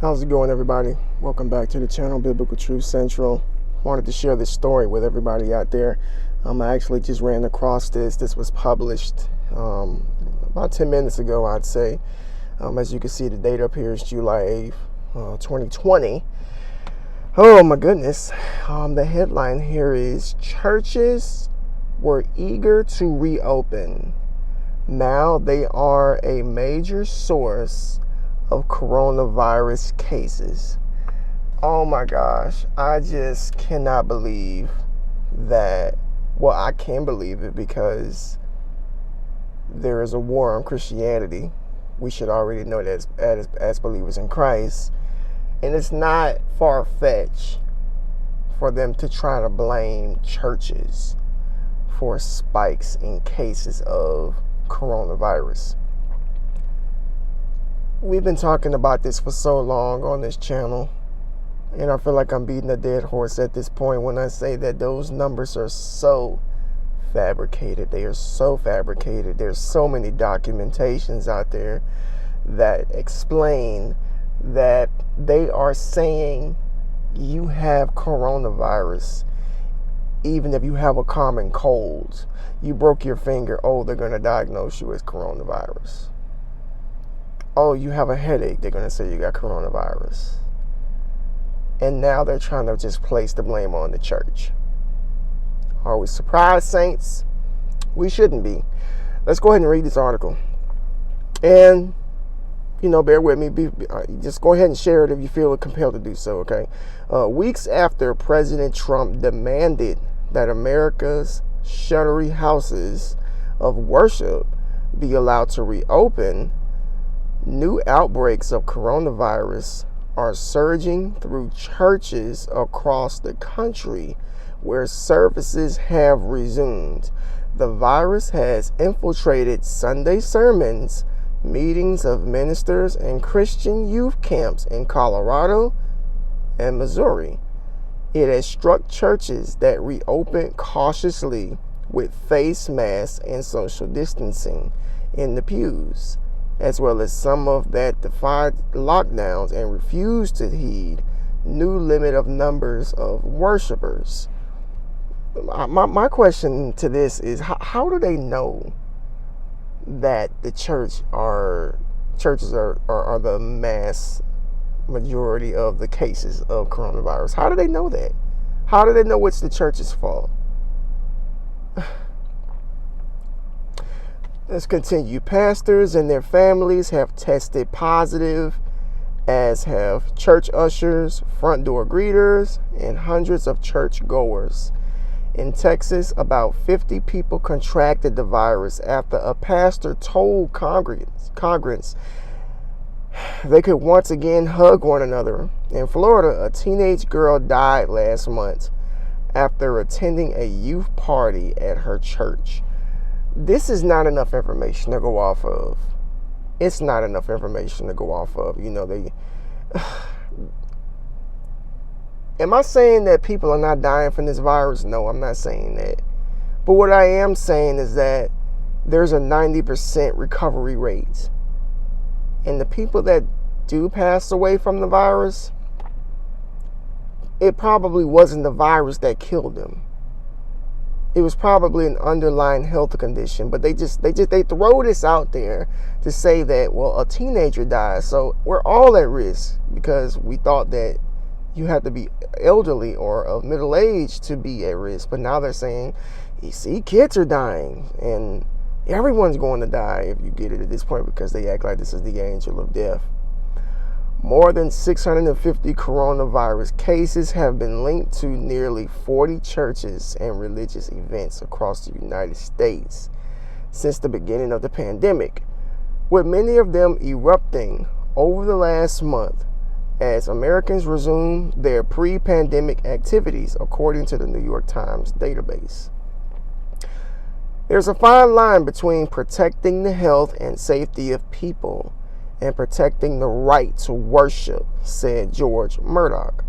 How's it going, everybody? Welcome back to the channel, Biblical Truth Central. Wanted to share this story with everybody out there. I actually just ran across this. This was published about 10 minutes ago, I'd say. As you can see, the date up here is July 8th, 2020. Oh my goodness. The headline here is churches were eager to reopen. Now they are a major source of coronavirus cases. Oh my gosh, I just cannot believe that. Well, I can believe it because there is a war on Christianity. We should already know that as believers in Christ. And it's not far-fetched for them to try to blame churches for spikes in cases of coronavirus. We've been talking about this for so long on this channel, and I feel like I'm beating a dead horse at this point when I say that those numbers are so fabricated. They are so fabricated. There's so many documentations out there that explain that they are saying you have coronavirus even if you have a common cold. You broke your finger, oh, they're going to diagnose you as coronavirus. Oh, you have a headache, they're going to say you got coronavirus. And now they're trying to just place the blame on the church. Are we surprised, saints? We shouldn't be. Let's go ahead and read this article. And, bear with me. Just go ahead and share it if you feel compelled to do so, okay? Weeks after President Trump demanded that America's shuttery houses of worship be allowed to reopen, new outbreaks of coronavirus are surging through churches across the country where services have resumed. The virus has infiltrated Sunday sermons, meetings of ministers, and Christian youth camps in Colorado and Missouri. It has struck churches that reopened cautiously with face masks and social distancing in the pews, as well as some of that defied lockdowns and refused to heed new limit of numbers of worshipers. My question to this is, how do they know that the churches are the mass majority of the cases of coronavirus? How do they know that? How do they know it's the church's fault? Let's continue. Pastors and their families have tested positive, as have church ushers, front door greeters, and hundreds of church goers. In Texas, about 50 people contracted the virus after a pastor told congregants they could once again hug one another. In Florida, a teenage girl died last month after attending a youth party at her church. This is not enough information to go off of. It's not enough information to go off of. Am I saying that people are not dying from this virus? No, I'm not saying that. But what I am saying is that there's a 90% recovery rate. And the people that do pass away from the virus, it probably wasn't the virus that killed them. It was probably an underlying health condition, but they throw this out there to say that, well, a teenager died, so we're all at risk, because we thought that you had to be elderly or of middle age to be at risk. But now they're saying, you see, kids are dying, and everyone's going to die if you get it at this point, because they act like this is the angel of death. More than 650 coronavirus cases have been linked to nearly 40 churches and religious events across the United States since the beginning of the pandemic, with many of them erupting over the last month as Americans resume their pre-pandemic activities, according to the New York Times database. There's a fine line between protecting the health and safety of people and protecting the right to worship, said George Murdoch,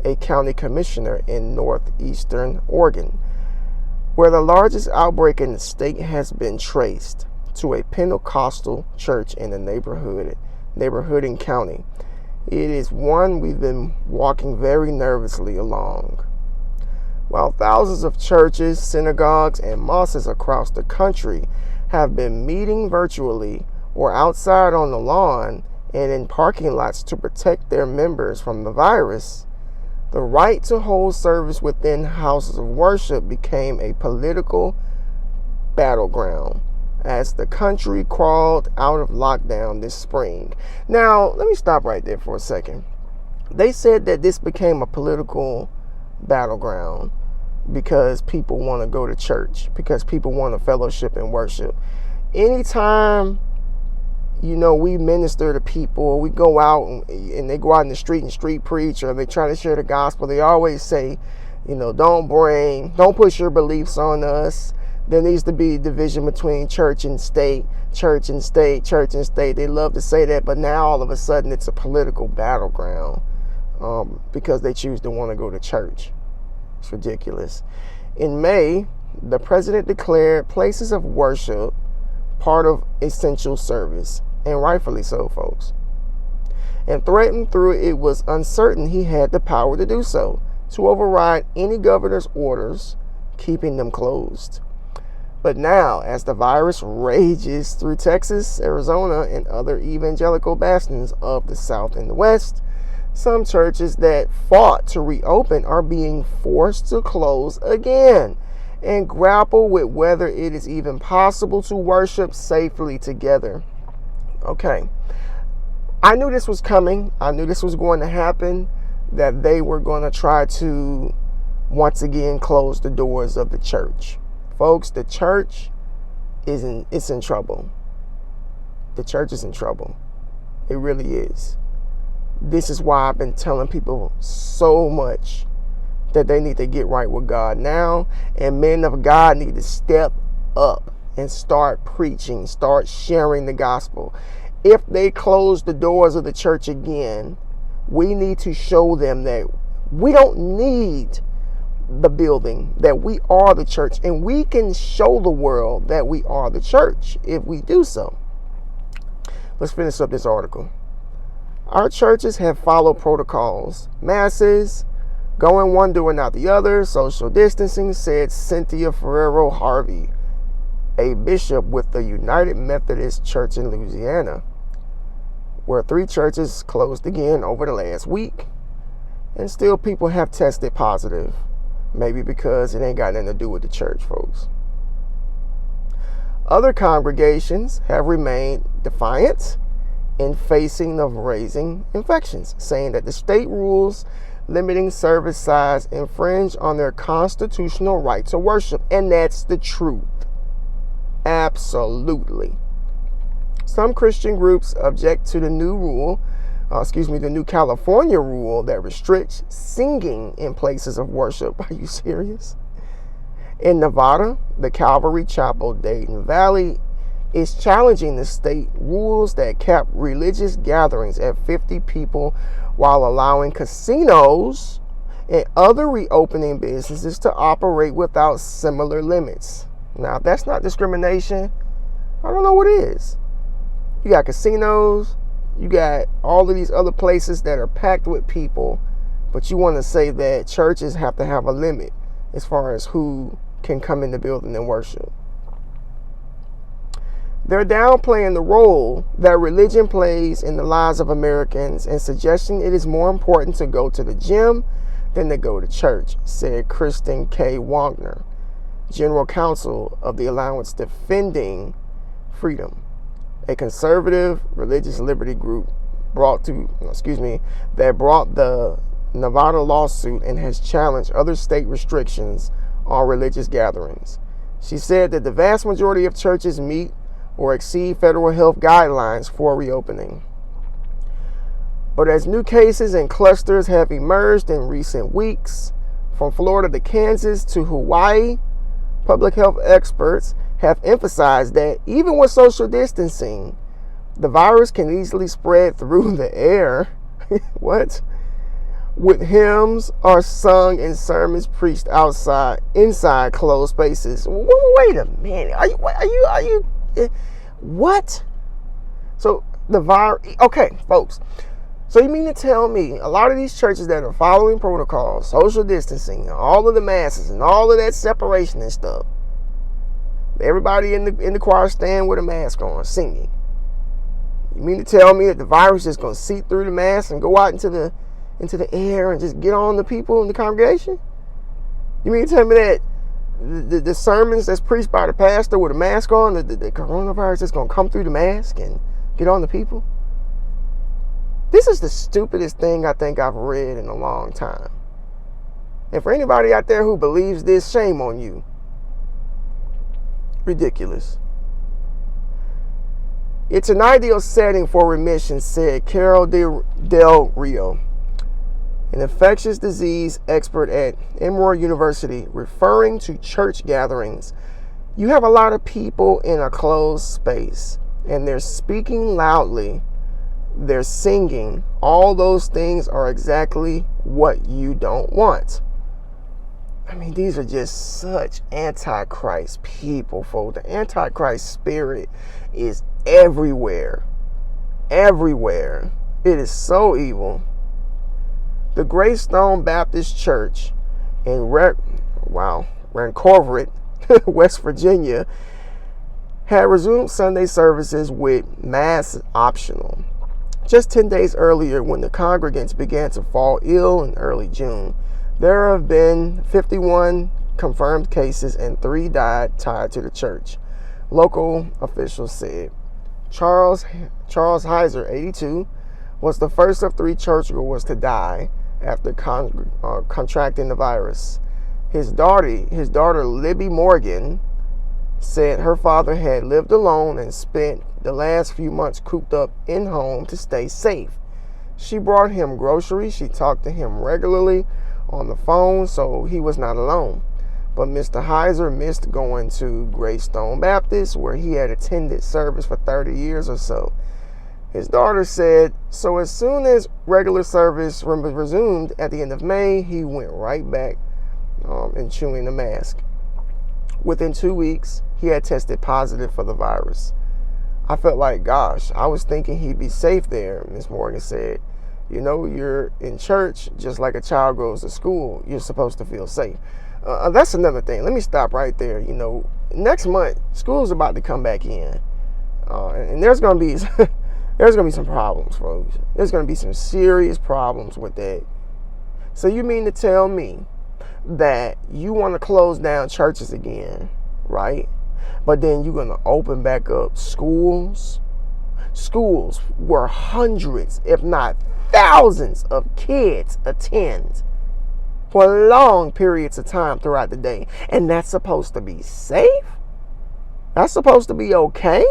a county commissioner in northeastern Oregon, where the largest outbreak in the state has been traced to a Pentecostal church in the neighboring county. It is one we've been walking very nervously along. While thousands of churches, synagogues, and mosques across the country have been meeting virtually or outside on the lawn and in parking lots to protect their members from the virus, the right to hold service within houses of worship became a political battleground as the country crawled out of lockdown this spring. Now, let me stop right there for a second. They said that this became a political battleground because people want to go to church, because people want to fellowship and worship. Anytime, we minister to people, we go out and they go out in the street and street preach, or they try to share the gospel, they always say, don't push your beliefs on us. There needs to be division between church and state, church and state, church and state. They love to say that, but now all of a sudden it's a political battleground because they choose to want to go to church. It's ridiculous. In May, the president declared places of worship part of essential service, and rightfully so, folks, and threatened through it was uncertain he had the power to do so, to override any governor's orders keeping them closed. But now, as the virus rages through Texas, Arizona, and other evangelical bastions of the South and the West, some churches that fought to reopen are being forced to close again and grapple with whether it is even possible to worship safely together. Okay, I knew this was coming. I knew this was going to happen, that they were going to try to once again close the doors of the church. Folks, the church is in trouble. The church is in trouble. It really is. This is why I've been telling people so much that they need to get right with God now, and men of God need to step up and start preaching, start sharing the gospel. If they close the doors of the church again, we need to show them that we don't need the building, that we are the church, and we can show the world that we are the church if we do so. Let's finish up this article. Our churches have followed protocols, masses, going one door, not the other, social distancing, said Cynthia Ferrero Harvey, a bishop with the United Methodist Church in Louisiana, where 3 churches closed again over the last week, and still people have tested positive. Maybe because it ain't got nothing to do with the church, folks. Other congregations have remained defiant in facing of raising infections, saying that the state rules limiting service size infringe on their constitutional right to worship. And that's the truth. Absolutely. Some Christian groups object to the new California rule that restricts singing in places of worship. Are you serious? In Nevada, the Calvary Chapel, Dayton Valley, is challenging the state rules that cap religious gatherings at 50 people while allowing casinos and other reopening businesses to operate without similar limits. Now, if that's not discrimination, I don't know what is. You got casinos, you got all of these other places that are packed with people, but you want to say that churches have to have a limit as far as who can come in the building and worship. They're downplaying the role that religion plays in the lives of Americans and suggesting it is more important to go to the gym than to go to church, said Kristen K. Wagner, General Counsel of the Alliance Defending Freedom, a conservative religious liberty group that brought the Nevada lawsuit and has challenged other state restrictions on religious gatherings. She said that the vast majority of churches meet or exceed federal health guidelines for reopening. But as new cases and clusters have emerged in recent weeks, from Florida to Kansas to Hawaii, public health experts have emphasized that even with social distancing, the virus can easily spread through the air. What? With hymns are sung and sermons preached inside closed spaces. Wait a minute. Are you what? So the virus, okay, folks. So you mean to tell me a lot of these churches that are following protocols, social distancing, all of the masses and all of that separation and stuff, everybody in the choir stand with a mask on, singing. You mean to tell me that the virus is going to seep through the mask and go out into the air and just get on the people in the congregation? You mean to tell me that the sermons that's preached by the pastor with a mask on, the coronavirus is going to come through the mask and get on the people? This is the stupidest thing I think I've read in a long time. And for anybody out there who believes this, shame on you. Ridiculous. It's an ideal setting for remission, said Carol Del Rio, an infectious disease expert at Emory University, referring to church gatherings. You have a lot of people in a closed space, and they're speaking loudly, they're singing. All those things are exactly what you don't want. I mean, these are just such antichrist people, folks. The antichrist spirit is everywhere. Everywhere. It is so evil. The Greystone Baptist Church in Rancourt, West Virginia, had resumed Sunday services with mass optional. Just 10 days earlier, when the congregants began to fall ill in early June, there have been 51 confirmed cases and 3 died tied to the church, local officials said. Charles Heiser, 82, was the first of 3 churchgoers to die after contracting the virus. His daughter Libby Morgan, said her father had lived alone and spent the last few months cooped up in home to stay safe. She brought him groceries. She talked to him regularly on the phone, so he was not alone. But Mr. Heiser missed going to Greystone Baptist, where he had attended service for 30 years or so. His daughter said, so as soon as regular service resumed at the end of May, he went right back and chewing the mask. Within 2 weeks, he had tested positive for the virus. I felt like, gosh, I was thinking he'd be safe there, Ms. Morgan said. You know, you're in church just like a child goes to school. You're supposed to feel safe. That's another thing. Let me stop right there. You know, next month, school's about to come back in. And there's going to be some problems, folks. There's going to be some serious problems with that. So you mean to tell me that you want to close down churches again, right? But then you're going to open back up schools where hundreds, if not thousands of kids attend for long periods of time throughout the day. And that's supposed to be safe? That's supposed to be okay?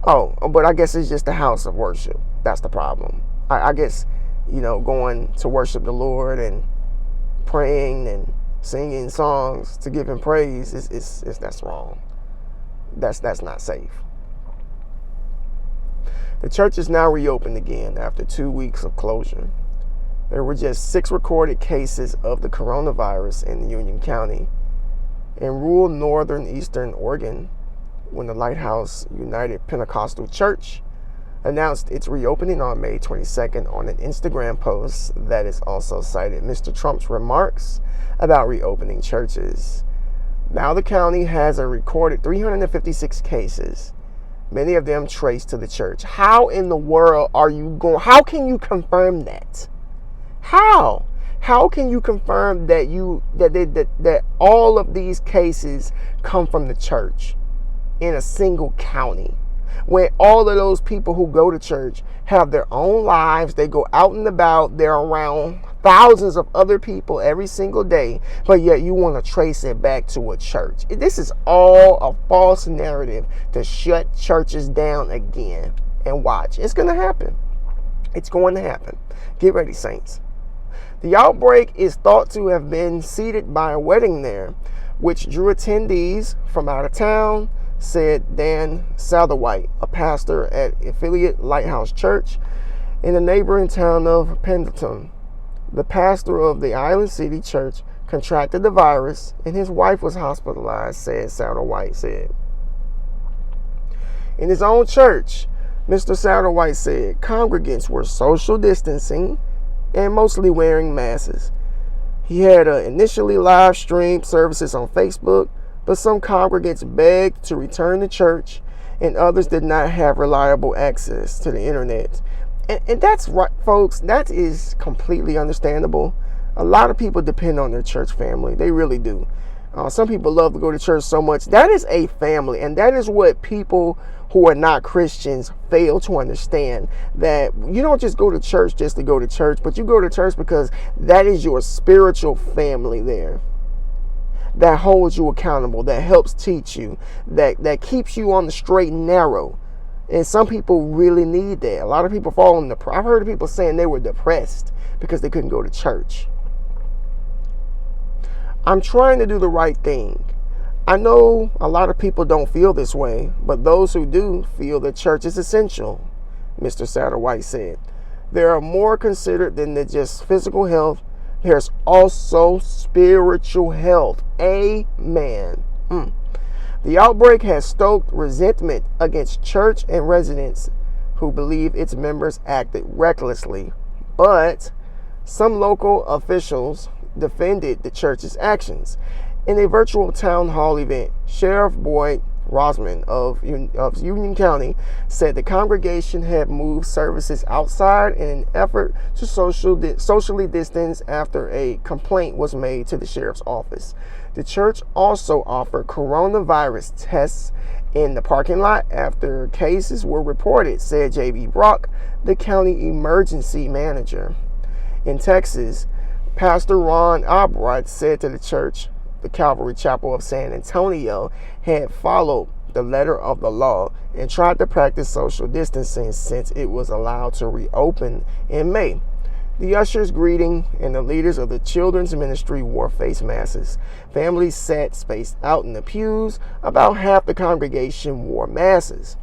Oh, but I guess it's just a house of worship. That's the problem. I guess, you know, going to worship the Lord and praying and singing songs to give him praise that's wrong. That's not safe. The church is now reopened again after 2 weeks of closure. There were just 6 recorded cases of the coronavirus in Union County. In rural northern eastern Oregon, when the Lighthouse United Pentecostal Church announced its reopening on May 22nd on an Instagram post that is also cited Mr. Trump's remarks about reopening churches. Now the county has a recorded 356 cases, many of them traced to the church. How in the world are you going? How can you confirm that? How? How can you confirm that all of these cases come from the church in a single county, when all of those people who go to church have their own lives? They go out and about. They're around thousands of other people every single day, but yet you want to trace it back to a church. This is all a false narrative to shut churches down again. And watch, it's going to happen. It's going to happen. Get ready, saints. The outbreak is thought to have been seeded by a wedding there, which drew attendees from out of town, said Dan Satterwhite, a pastor at affiliate Lighthouse Church in the neighboring town of Pendleton. The pastor of the Island City Church contracted the virus and his wife was hospitalized, said Satterwhite said. In his own church, Mr. Satterwhite said congregants were social distancing and mostly wearing masks. He had initially live streamed services on Facebook, but some congregants begged to return to church and others did not have reliable access to the internet. And that's right, folks, that is completely understandable. A lot of people depend on their church family. They really do. Some people love to go to church so much. That is a family, and that is what people who are not Christians fail to understand. That you don't just go to church just to go to church, but you go to church because that is your spiritual family there. That holds you accountable, that helps teach you, that keeps you on the straight and narrow. And some people really need that. A lot of people fall in I've heard of people saying they were depressed because they couldn't go to church. I'm trying to do the right thing. I know a lot of people don't feel this way, but those who do feel that church is essential, Mr. Satterwhite said. There are more considered than just physical health. There's also spiritual health. Amen. The outbreak has stoked resentment against church and residents who believe its members acted recklessly, but some local officials defended the church's actions. In a virtual town hall event, Sheriff Boyd Rosman of Union County said the congregation had moved services outside in an effort to socially distance after a complaint was made to the sheriff's office. The church also offered coronavirus tests in the parking lot after cases were reported, said J.B. Brock, the county emergency manager. In Texas, Pastor Ron Albright said to the church, the Calvary Chapel of San Antonio, had followed the letter of the law and tried to practice social distancing since it was allowed to reopen in May. The ushers greeting and the leaders of the children's ministry wore face masks. Families sat spaced out in the pews. About half the congregation wore masks.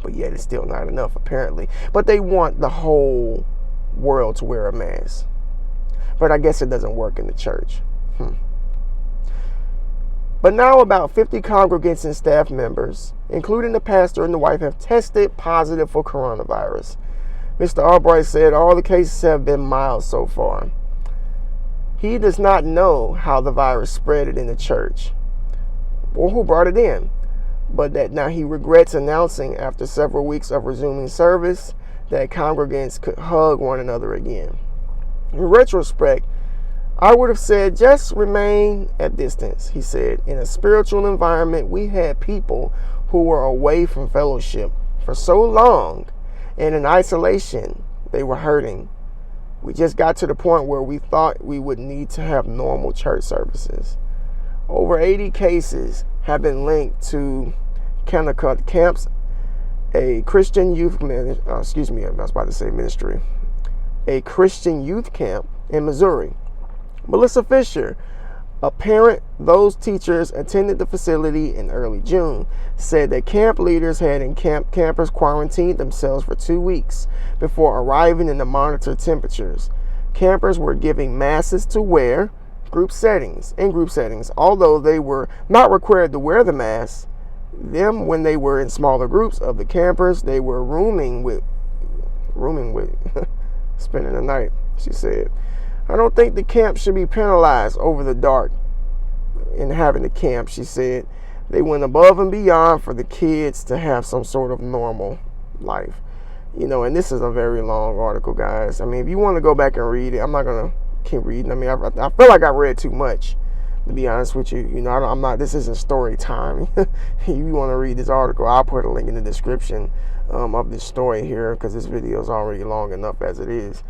But yet it's still not enough, apparently. But they want the whole world to wear a mask. But I guess it doesn't work in the church. But now about 50 congregants and staff members, including the pastor and the wife, have tested positive for coronavirus. Mr. Albright said all the cases have been mild so far. He does not know how the virus spread it in the church or who brought it in, but that now he regrets announcing after several weeks of resuming service that congregants could hug one another again. In retrospect, I would have said, just remain at distance, he said. In a spiritual environment, we had people who were away from fellowship for so long, and in isolation, they were hurting. We just got to the point where we thought we would need to have normal church services. Over 80 cases have been linked to Kennecott camps, a Christian youth ministry, a Christian youth camp in Missouri. Melissa Fisher, a parent those teachers attended the facility in early June, said that camp leaders had campers quarantined themselves for 2 weeks before arriving in the monitored temperatures. Campers were given masks to wear in group settings, although they were not required to wear the masks. When they were in smaller groups of the campers, they were rooming with spending the night, she said. I don't think the camp should be penalized over the dark in having the camp, she said. They went above and beyond for the kids to have some sort of normal life. And this is a very long article, guys. I mean, if you want to go back and read it, I'm not going to keep reading. I mean, I feel like I read too much, to be honest with you. I'm not, this isn't story time. If you want to read this article, I'll put a link in the description of this story here, because this video is already long enough as it is.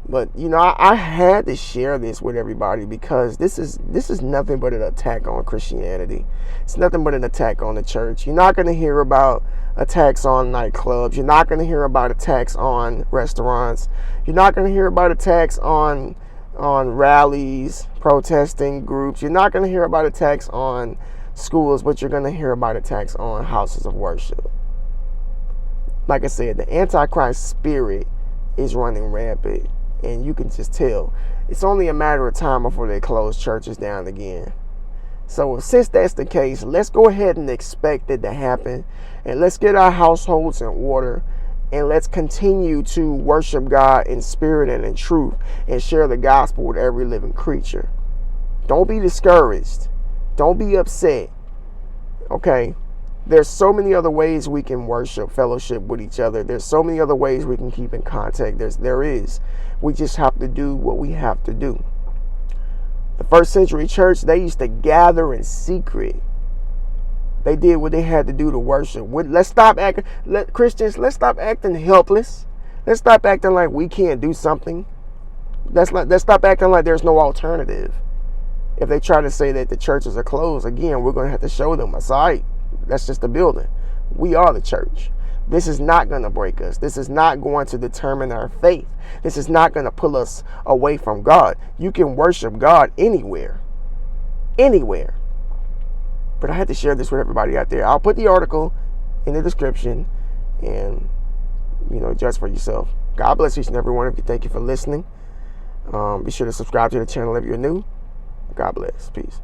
But I had to share this with everybody because this is nothing but an attack on Christianity. It's nothing but an attack on the church. You're not going to hear about attacks on nightclubs. You're not going to hear about attacks on restaurants. You're not going to hear about attacks on rallies, protesting groups. You're not going to hear about attacks on schools, but you're going to hear about attacks on houses of worship. Like I said, the Antichrist spirit is running rampant. And you can just tell. It's only a matter of time before they close churches down again. So since that's the case, let's go ahead and expect it to happen, and let's get our households in order, and let's continue to worship God in spirit and in truth, and share the gospel with every living creature. Don't be discouraged. Don't be upset. Okay? There's so many other ways we can worship, fellowship with each other. There's so many other ways we can keep in contact. There is. We just have to do what we have to do. The first century church, they used to gather in secret. They did what they had to do to worship. Let's stop acting, Christians, let's stop acting helpless. Let's stop acting like we can't do something. Let's stop acting like there's no alternative. If they try to say that the churches are closed, again, we're going to have to show them a site. That's just a building. We are the church. This is not going to break us. This is not going to determine our faith. This is not going to pull us away from God. You can worship God anywhere. Anywhere. But I had to share this with everybody out there. I'll put the article in the description, and, judge for yourself. God bless each and every one of you. Thank you for listening. Be sure to subscribe to the channel if you're new. God bless. Peace.